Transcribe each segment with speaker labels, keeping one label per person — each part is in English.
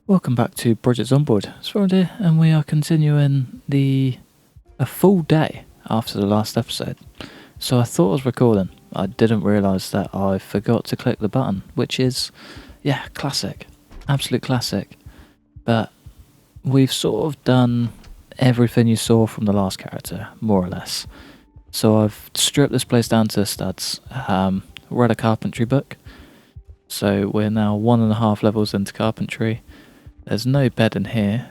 Speaker 1: Welcome back to Project Zomboid. It's Ron here, and we are continuing a full day after the last episode. So I thought I was recording. I didn't realise that I forgot to click the button, which is, yeah, classic. Absolute classic. But we've sort of done everything you saw from the last character, more or less. So I've stripped this place down to studs. Read a carpentry book. So we're now 1.5 levels into carpentry. There's no bed in here.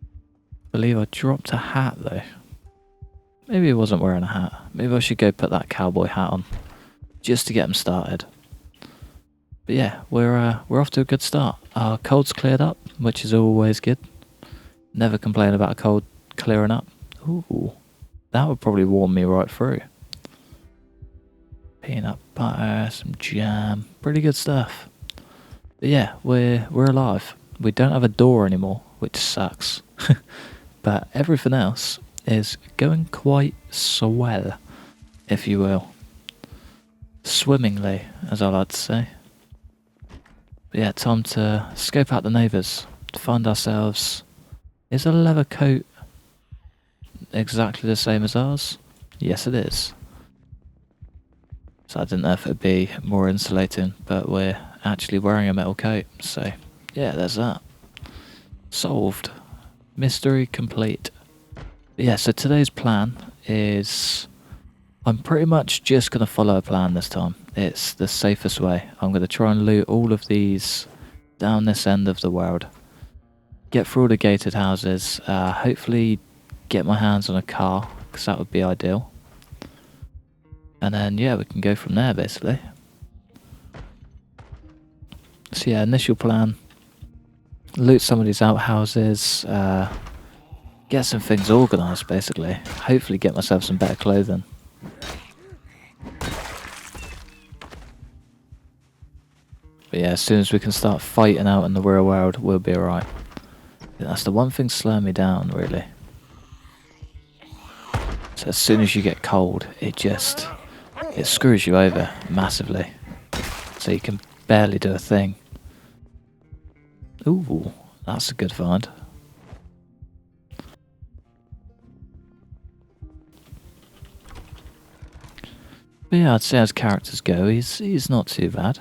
Speaker 1: I believe I dropped a hat though. Maybe I wasn't wearing a hat. Maybe I should go put that cowboy hat on, just to get them started. But yeah, we're off to a good start. Our cold's cleared up, which is always good. Never complain about a cold clearing up. Ooh, that would probably warm me right through. Peanut butter, some jam, pretty good stuff. But yeah, we're alive. We don't have a door anymore, which sucks. But everything else is going quite swell, if you will. Swimmingly, as I like to say. But yeah, time to scope out the neighbours. To find ourselves... Is a leather coat exactly the same as ours? Yes, it is. So I didn't know if it would be more insulating, but we're actually wearing a metal coat, so... Yeah, there's that. Solved. Mystery complete. But yeah, so today's plan is... I'm pretty much just going to follow a plan this time. It's the safest way. I'm going to try and loot all of these down this end of the world. Get through all the gated houses. Hopefully get my hands on a car, because that would be ideal. And then, yeah, we can go from there, basically. So yeah, initial plan... Loot some of these outhouses, get some things organised basically. Hopefully get myself some better clothing. But yeah, as soon as we can start fighting out in the real world, we'll be alright. That's the one thing slowing me down, really. So as soon as you get cold, it screws you over massively. So you can barely do a thing. Ooh, that's a good find. But yeah, I'd say as characters go, he's not too bad.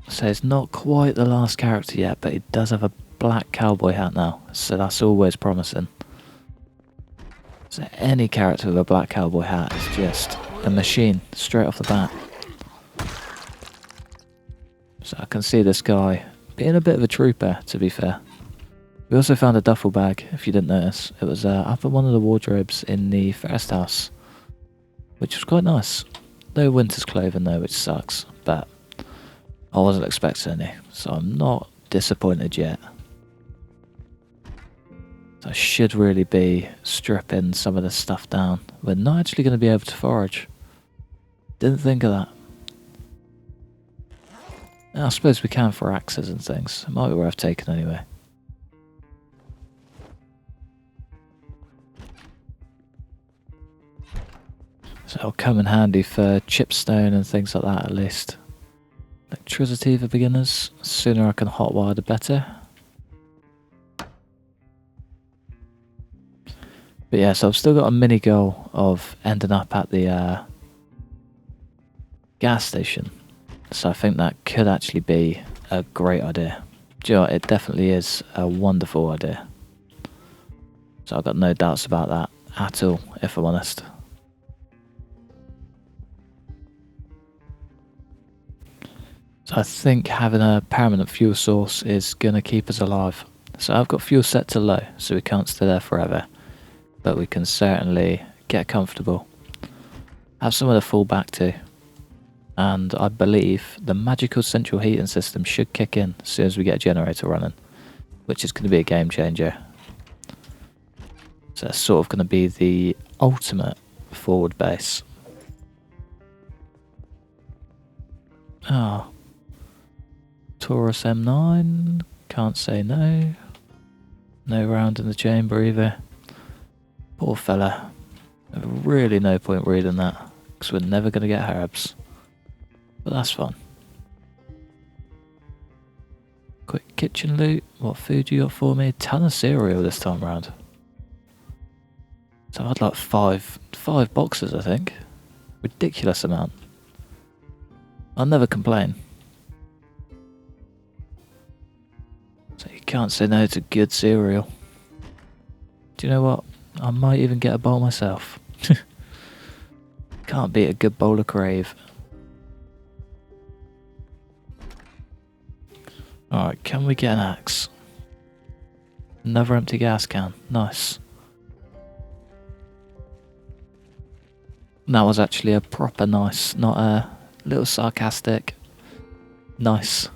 Speaker 1: So he's not quite the last character yet, but he does have a black cowboy hat now, so that's always promising. So any character with a black cowboy hat is just a machine, straight off the bat. So I can see this guy being a bit of a trooper, to be fair. We also found a duffel bag, if you didn't notice. It was up in one of the wardrobes in the first house, which was quite nice. No winter's clothing though, which sucks, but I wasn't expecting any, so I'm not disappointed yet. So I should really be stripping some of this stuff down. We're not actually going to be able to forage. Didn't think of that. I suppose we can for axes and things. It might be worth taking anyway. So it'll come in handy for chipstone and things like that at least. Electricity for beginners. The sooner I can hotwire the better. But yeah, so I've still got a mini goal of ending up at the gas station. So I think that could actually be a great idea. Do you know what? It definitely is a wonderful idea. So I've got no doubts about that at all, if I'm honest. So I think having a permanent fuel source is going to keep us alive. So I've got fuel set to low, so we can't stay there forever. But we can certainly get comfortable. Have somewhere to fall back to. And I believe the magical central heating system should kick in as soon as we get a generator running, which is going to be a game changer. So it's sort of going to be the ultimate forward base. Oh. Taurus M9, can't say no. No round in the chamber either. Poor fella. Really no point reading that, because we're never going to get herbs. But that's fun. kitchen loot. What food you got for me? A ton of cereal this time round. So I had like five boxes, I think. Ridiculous amount. I'll never complain. So you can't say no to good cereal. Do you know what? I might even get a bowl myself. Can't beat a good bowl of Crave. Alright, can we get an axe? Another empty gas can. Nice. That was actually a proper nice, not a little sarcastic. Nice.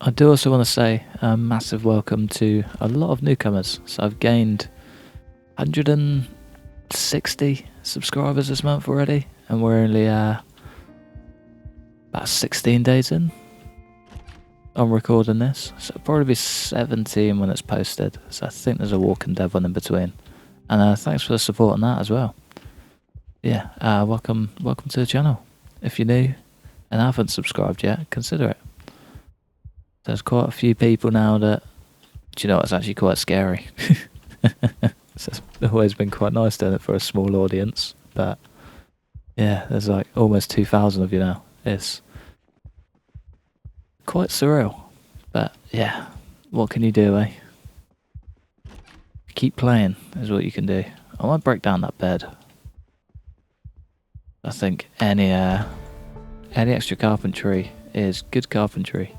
Speaker 1: I do also want to say a massive welcome to a lot of newcomers. So I've gained 160 subscribers this month already, and we're only about 16 days in on recording this. So it'll probably be 17 when it's posted. So I think there's a walking dead one in between. And thanks for the support on that as well. Yeah, welcome to the channel. If you're new and haven't subscribed yet, consider it. There's quite a few people now that, do you know, it's actually quite scary. So it's always been quite nice doing it for a small audience, but yeah, there's like almost 2,000 of you now. It's quite surreal, but yeah, what can you do, eh? Keep playing is what you can do. I might break down that bed. I think any extra carpentry is good carpentry.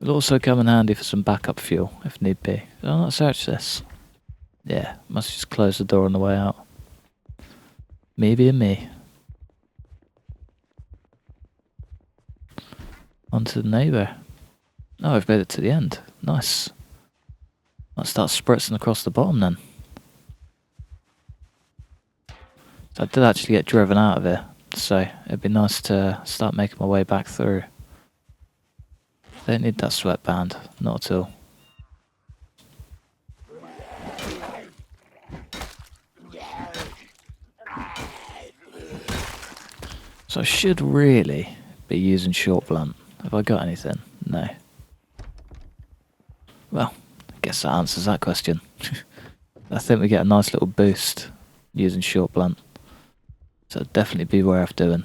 Speaker 1: It'll also come in handy for some backup fuel, if need be. Did I not search this? Yeah, must just close the door on the way out. Maybe and me. On to the neighbour. Oh, I've made it to the end. Nice. Let's start spritzing across the bottom then. So I did actually get driven out of here, so it'd be nice to start making my way back through. Don't need that sweatband, not at all. So I should really be using short blunt. Have I got anything? No. Well, I guess that answers that question. I think we get a nice little boost using short blunt. So it'd definitely be worth doing.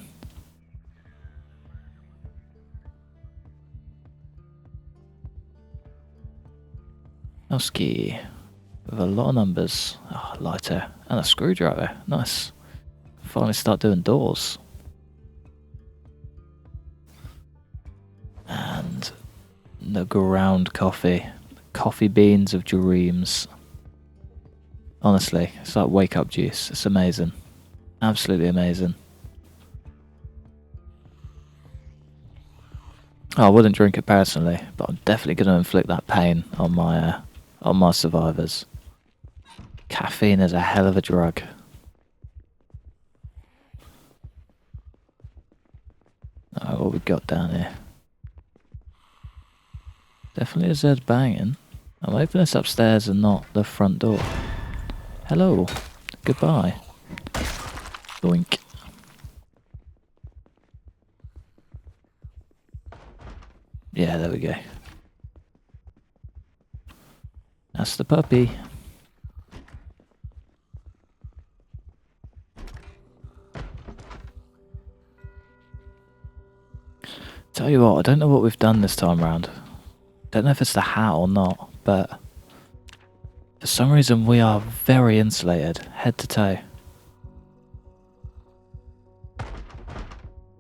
Speaker 1: Oski, with a lot of numbers. Oh, lighter and a screwdriver. Nice. Finally start doing doors. And the ground coffee. Coffee beans of dreams. Honestly, it's like wake up juice. It's amazing. Absolutely amazing. Oh, I wouldn't drink it personally, but I'm definitely going to inflict that pain on my survivors. Caffeine is a hell of a drug. Alright, what we got down here? Definitely a Zed banging. I'm hoping it's upstairs and not the front door. Hello. Goodbye. Boink. Yeah, there we go. That's the puppy. Tell you what, I don't know what we've done this time round. Don't know if it's the hat or not, but for some reason we are very insulated, head to toe.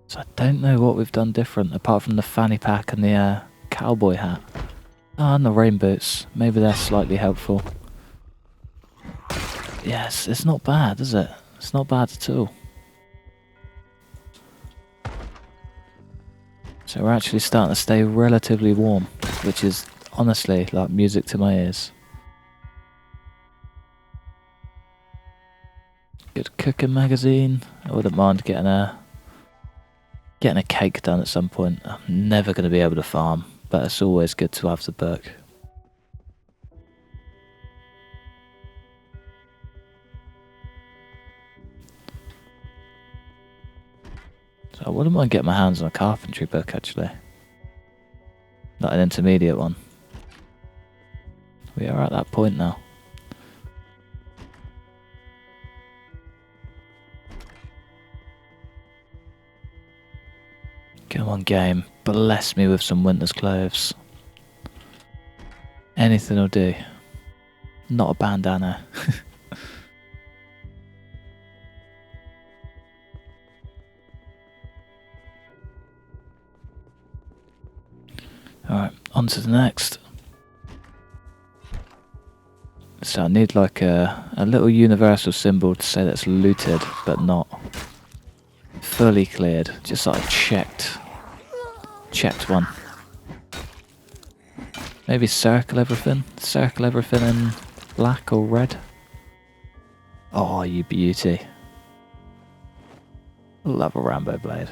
Speaker 1: So I don't know what we've done different, apart from the fanny pack and the cowboy hat. Oh, and the rain boots. Maybe they're slightly helpful. Yes, it's not bad, is it? It's not bad at all. So we're actually starting to stay relatively warm, which is honestly like music to my ears. Good cooking magazine. I wouldn't mind getting a cake done at some point. I'm never going to be able to farm, but it's always good to have the book. So I wouldn't mind getting my hands on a carpentry book actually. Not an intermediate one. We are at that point now. Come on, game. Bless me with some winter's clothes. Anything will do. Not a bandana. Alright, on to the next. So I need like a little universal symbol to say that's looted, but not fully cleared. Just like checked one. Maybe circle everything in black or red. Oh, you beauty. Love a Rambo blade.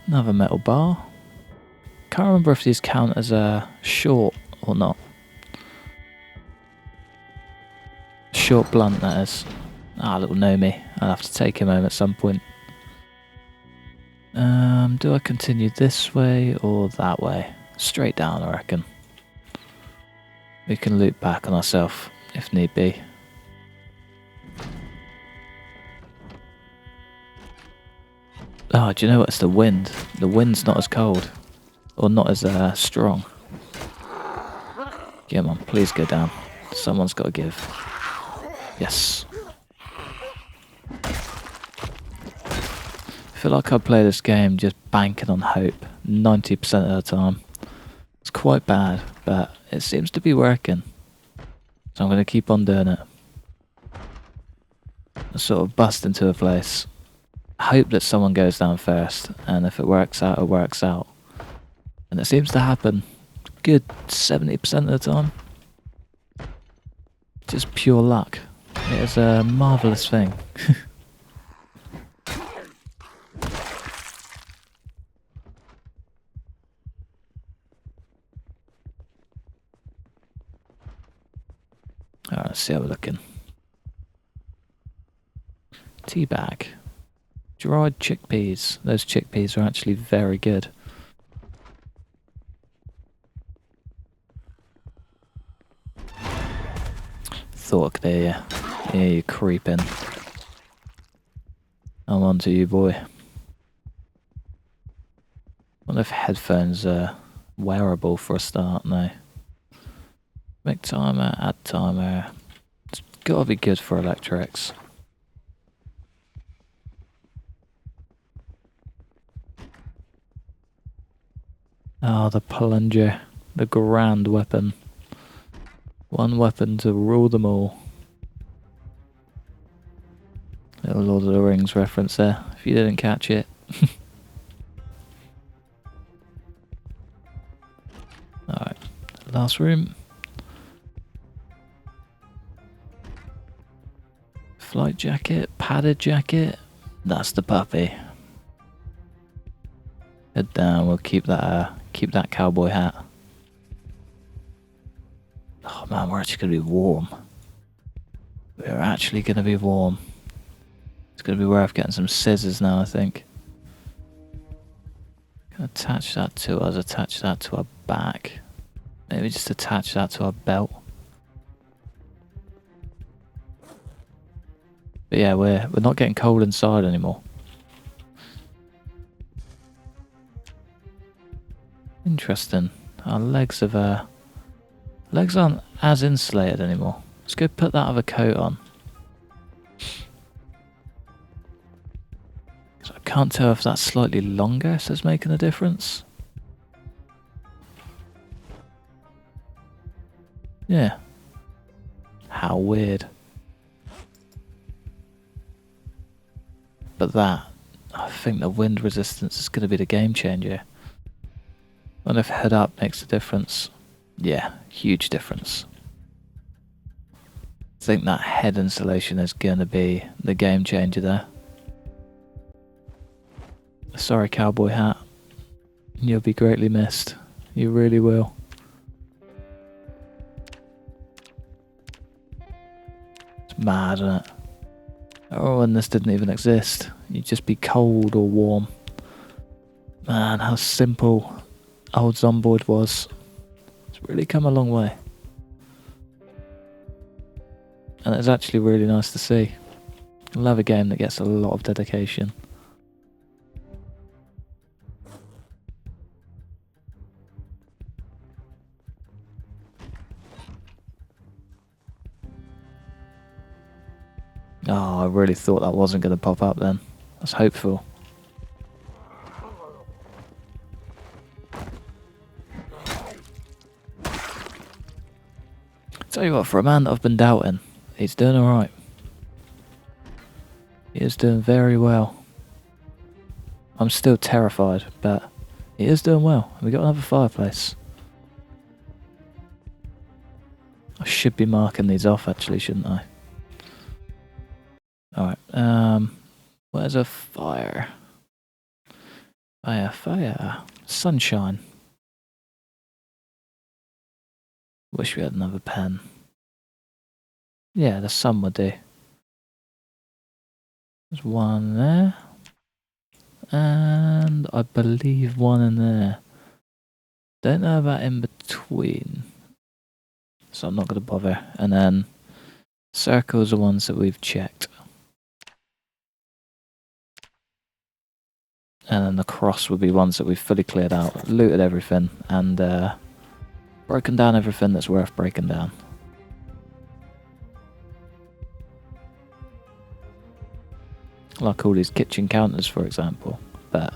Speaker 1: Another metal bar. Can't remember if these count as a short or not. Short blunt, that is. Ah, little Nomi. I'll have to take him home at some point. Do I continue this way or that way? Straight down, I reckon. We can loop back on ourselves if need be. Oh, do you know what? It's the wind. The wind's not as cold. Or not as strong. Come on, please go down. Someone's got to give. Yes. I feel like I play this game just banking on hope 90% of the time. It's quite bad, but it seems to be working. So I'm going to keep on doing it. I sort of bust into a place. Hope that someone goes down first, and if it works out, it works out. And it seems to happen good 70% of the time. Just pure luck. It is a marvellous thing. Alright, let's see how we're looking. Tea bag. Dried chickpeas. Those chickpeas are actually very good. Thought I could hear you. Yeah, you're creeping. I'm on to you, boy. I wonder if headphones are wearable for a start. No. Make timer, add timer. It's gotta be good for electrics. Oh, the plunger. The grand weapon. One weapon to rule them all. Little Lord of the Rings reference there, if you didn't catch it. Alright, last room. Flight jacket, padded jacket. That's the puppy. Head down, we'll keep that cowboy hat. Oh man, we're actually going to be warm. We're actually going to be warm. It's going to be worth getting some scissors now, I think. Can attach that to us, attach that to our back. Maybe just attach that to our belt. But yeah, we're not getting cold inside anymore. Interesting. Our legs have legs aren't as insulated anymore. Let's go put that other coat on. So I can't tell if that's slightly longer, so it's making a difference. Yeah. How weird. But that, I think the wind resistance is going to be the game changer. I wonder if head up makes a difference. Yeah, huge difference. I think that head insulation is going to be the game changer there. Sorry, cowboy hat. You'll be greatly missed. You really will. Mad, isn't it? Oh, and this didn't even exist. You'd just be cold or warm. Man, how simple old Zomboid was. It's really come a long way. And it's actually really nice to see. I love a game that gets a lot of dedication. Oh, I really thought that wasn't going to pop up then. I was hopeful. Tell you what, for a man that I've been doubting, he's doing alright. He is doing very well. I'm still terrified, but he is doing well. We got another fireplace. I should be marking these off actually, shouldn't I? Alright, where's a fire? Fire. Sunshine. Wish we had another pen. Yeah, the sun would do. There's one there. And I believe one in there. Don't know about in between. So I'm not going to bother. And then circles are ones that we've checked. And then the cross would be ones that we've fully cleared out, looted everything, and broken down everything that's worth breaking down. Like all these kitchen counters, for example. But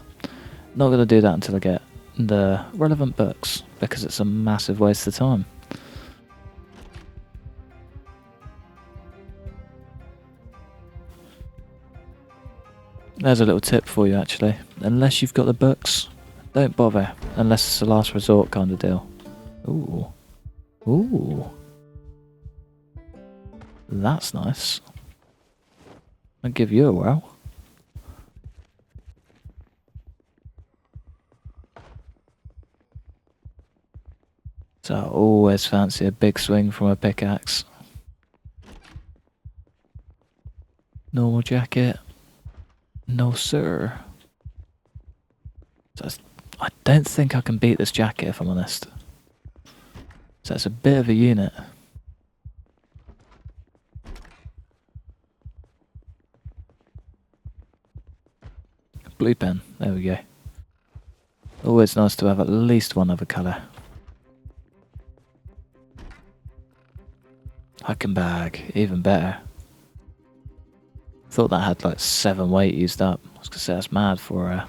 Speaker 1: not going to do that until I get the relevant books, because it's a massive waste of time. There's a little tip for you actually. Unless you've got the books, don't bother. Unless it's a last resort kind of deal. Ooh. Ooh. That's nice. I'll give you a whirl. So I always fancy a big swing from a pickaxe. Normal jacket. No sir. So I don't think I can beat this jacket if I'm honest. So it's a bit of a unit. Blue pen, there we go. Always nice to have at least one other colour. Hiking bag, even better. Thought that had like 7 weight used up. I was gonna say that's mad for a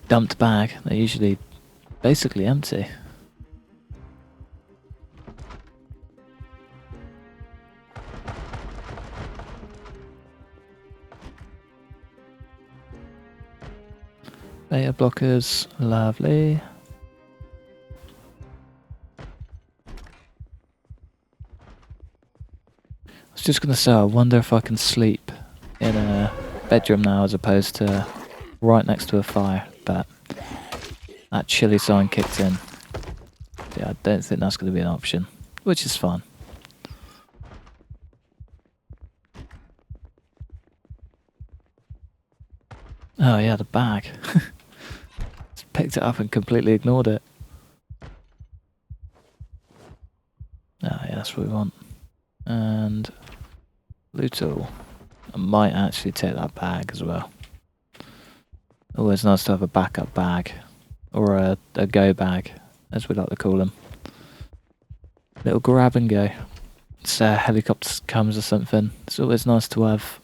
Speaker 1: dumped bag. They're usually basically empty. Beta blockers, lovely. I was just gonna say, I wonder if I can sleep in a bedroom now as opposed to right next to a fire, but that chilly sign kicked in. Yeah, I don't think that's going to be an option, which is fine. Oh yeah, the bag. Just picked it up and completely ignored it. Oh yeah, that's what we want. And Luto. I might actually take that bag as well. Always nice to have a backup bag. Or a go bag, as we like to call them. Little grab and go. Say a helicopter comes or something. It's always nice to have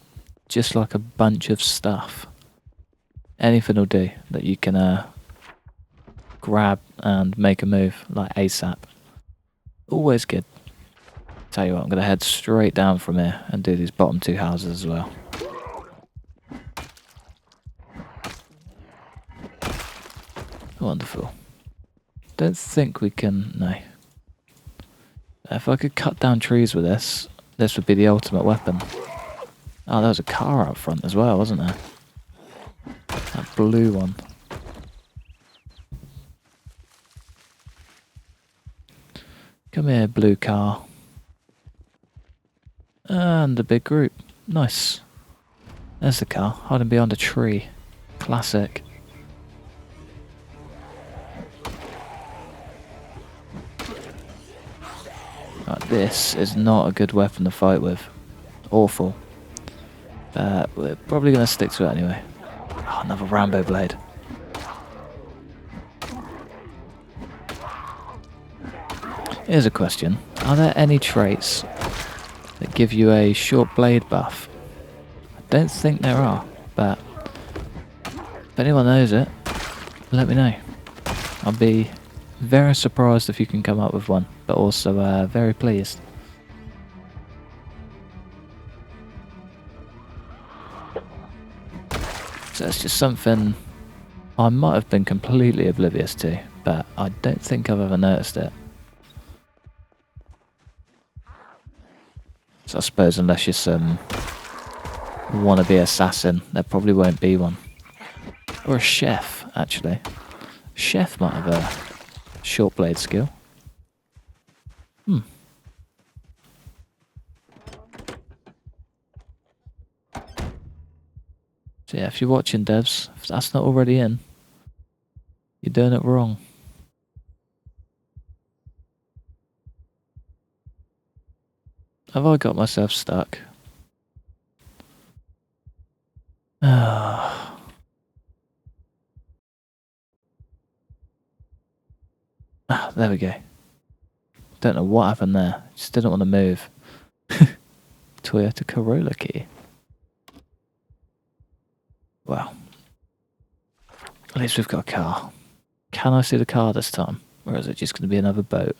Speaker 1: just like a bunch of stuff. Anything will do that you can grab and make a move, like ASAP. Always good. Tell you what, I'm going to head straight down from here and do these bottom 2 houses as well. Wonderful. Don't think we can... no. If I could cut down trees with this, this would be the ultimate weapon. Oh, there was a car out front as well, wasn't there? That blue one. Come here, blue car. And a big group. Nice. There's the car, hiding behind a tree. Classic. Right, this is not a good weapon to fight with. Awful. We're probably going to stick to it anyway. Oh, another Rambo blade. Here's a question. Are there any traits that give you a short blade buff? I don't think there are, but if anyone knows it, let me know. I'll be very surprised if you can come up with one, but also very pleased. So it's just something I might have been completely oblivious to, but I don't think I've ever noticed it. So I suppose unless you're some wannabe assassin, there probably won't be one. Or a chef, actually. Chef might have a short blade skill. So yeah, if you're watching devs, if that's not already in, you're doing it wrong. Have I got myself stuck? Ah, there we go. Don't know what happened there. Just didn't want to move. Toyota Corolla key. Well, at least we've got a car. Can I see the car this time? Or is it just going to be another boat?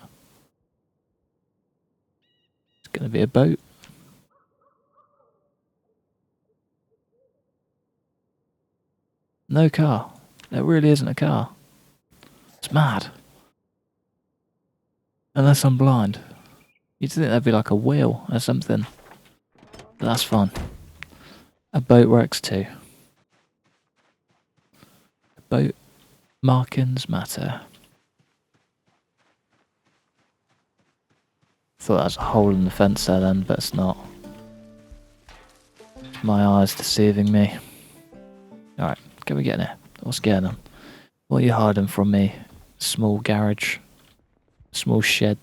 Speaker 1: It's going to be a boat. No car. There really isn't a car. It's mad. Unless I'm blind. You'd think there'd be like a wheel or something. But that's fine. A boat works too. Boat markings matter. Thought that was a hole in the fence there then, but it's not. My eyes deceiving me. Alright, can we get in here? What's going on? What are you hiding from me? Small garage. Small shed.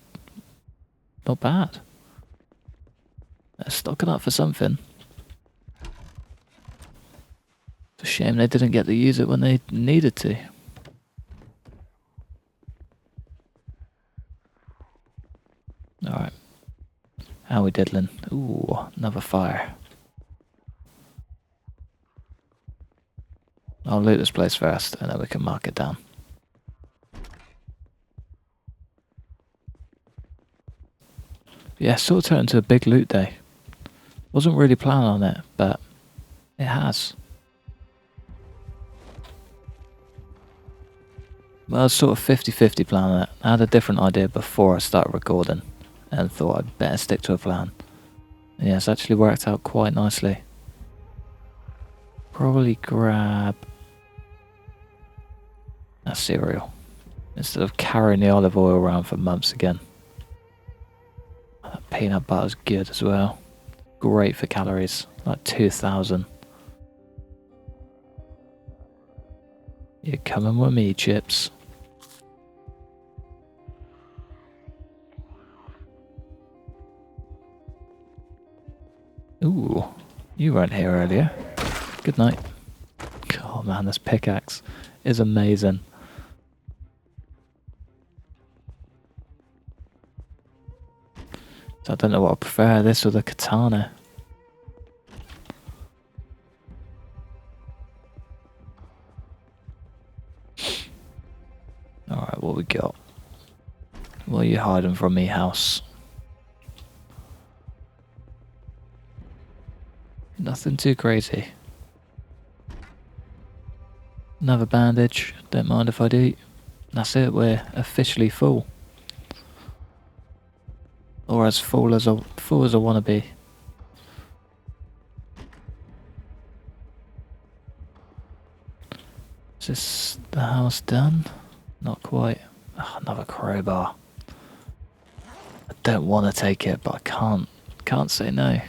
Speaker 1: Not bad. They're stocking up for something. It's a shame they didn't get to use it when they needed to. Alright. How we diddling? Ooh, another fire. I'll loot this place first and then we can mark it down. Yeah, sort of turned into a big loot day. Wasn't really planning on it, but it has. Well, I was sort of 50-50 planning it. I had a different idea before I started recording and thought I'd better stick to a plan. And yeah, it's actually worked out quite nicely. Probably grab a cereal instead of carrying the olive oil around for months again. That peanut butter's good as well. Great for calories, like 2,000. You're coming with me, chips. Ooh, you weren't here earlier. Good night. Oh man, this pickaxe is amazing. So I don't know what I prefer, this or the katana. Alright, what we got? What are you hiding from me, house? Nothing too crazy. Another bandage, don't mind if I do. That's it, we're officially full. Or as full as I want to be. Is this the house done? Not quite. Oh, another crowbar. I don't want to take it, but I can't say no.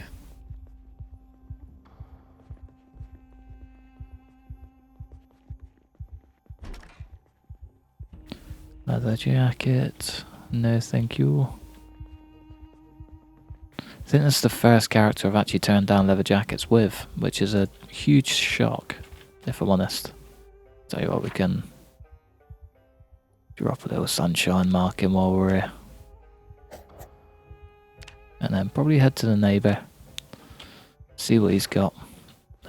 Speaker 1: Leather jacket. No, thank you. I think that's the first character I've actually turned down leather jackets with, which is a huge shock, if I'm honest. Tell you what, we can drop a little sunshine marking while we're here. And then probably head to the neighbour. See what he's got.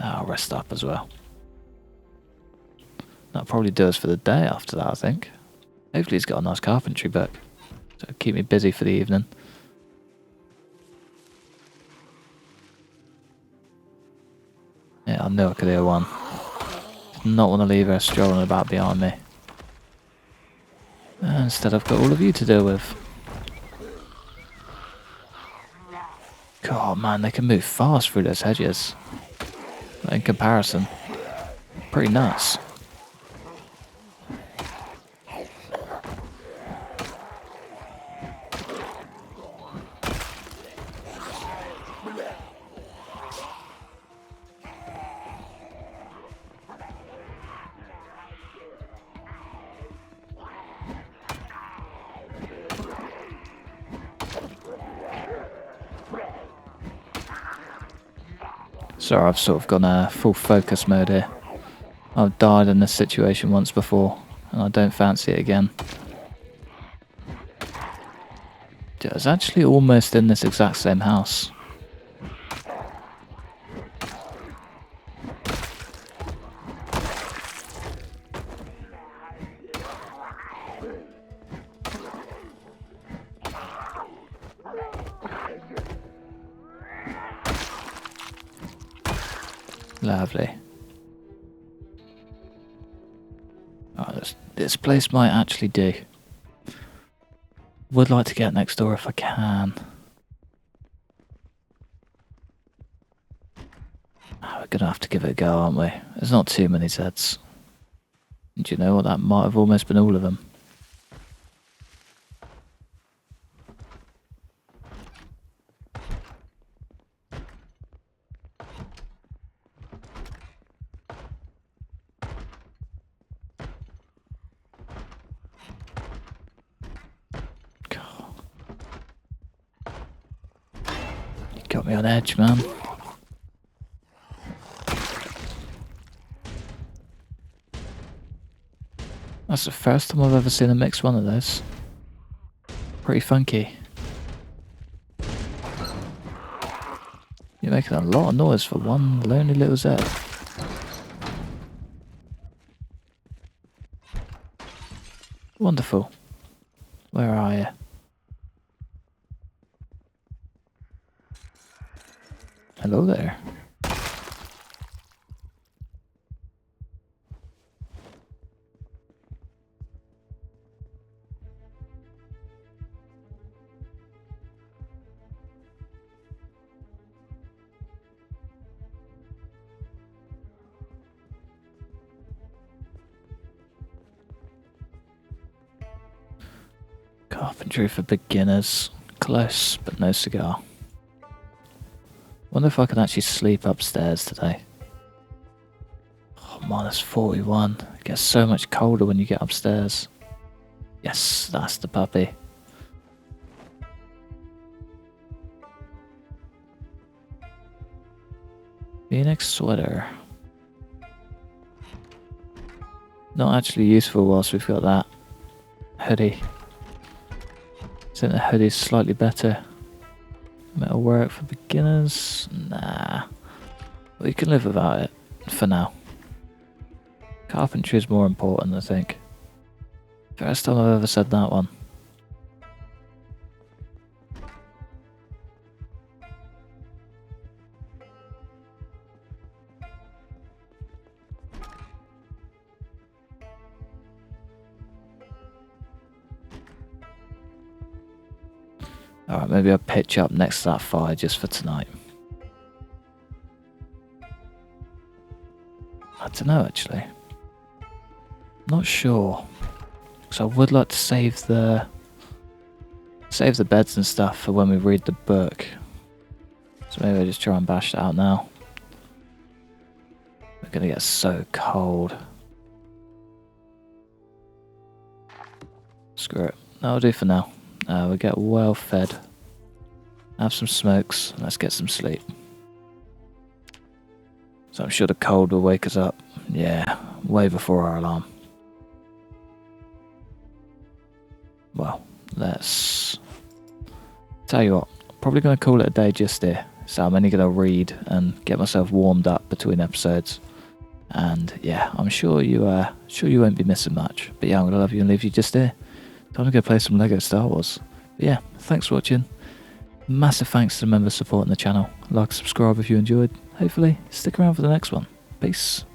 Speaker 1: I'll rest up as well. That'll probably do us for the day after that, I think. Hopefully he's got a nice carpentry book. So keep me busy for the evening. Yeah, I knew I could hear one. Did not want to leave her strolling about behind me. Instead I've got all of you to deal with. God, man, they can move fast through those hedges. In comparison, pretty nuts. Sorry, I've sort of gone full focus mode here. I've died in this situation once before, and I don't fancy it again. I was actually almost in this exact same house. Lovely. Right, this place might actually do. Would like to get next door if I can. We're gonna have to give it a go, aren't we? There's not too many Zeds. Do you know what? That might have almost been all of them. Got me on edge, man. That's the first time I've ever seen a mixed one of those. Pretty funky. You're making a lot of noise for one lonely little Zed. Wonderful. Where are you? Hello there. Carpentry for beginners. Close, but no cigar. Wonder if I can actually sleep upstairs today. Oh, -41. It gets so much colder when you get upstairs. Yes, that's the puppy. Phoenix sweater. Not actually useful whilst we've got that. Hoodie. I think the hoodie's slightly better. Metal work for beginners? Nah. We can live without it, for now. Carpentry is more important, I think. First time I've ever said that one. Alright, maybe I'll pitch up next to that fire just for tonight. I don't know, actually. Not sure. Because I would like to save the beds and stuff for when we read the book. So maybe I'll just try and bash that out now. We're gonna get so cold. Screw it. That'll do for now. We'll get well fed. Have some smokes. Let's get some sleep. So I'm sure the cold will wake us up. Yeah, way before our alarm. Well, let's... Tell you what, probably going to call it a day just here. So I'm only going to read and get myself warmed up between episodes. And yeah, I'm sure you won't be missing much. But yeah, I'm going to love you and leave you just here. Time to go play some Lego Star Wars. But yeah, thanks for watching. Massive thanks to the members supporting the channel. Like, subscribe if you enjoyed. Hopefully, stick around for the next one. Peace.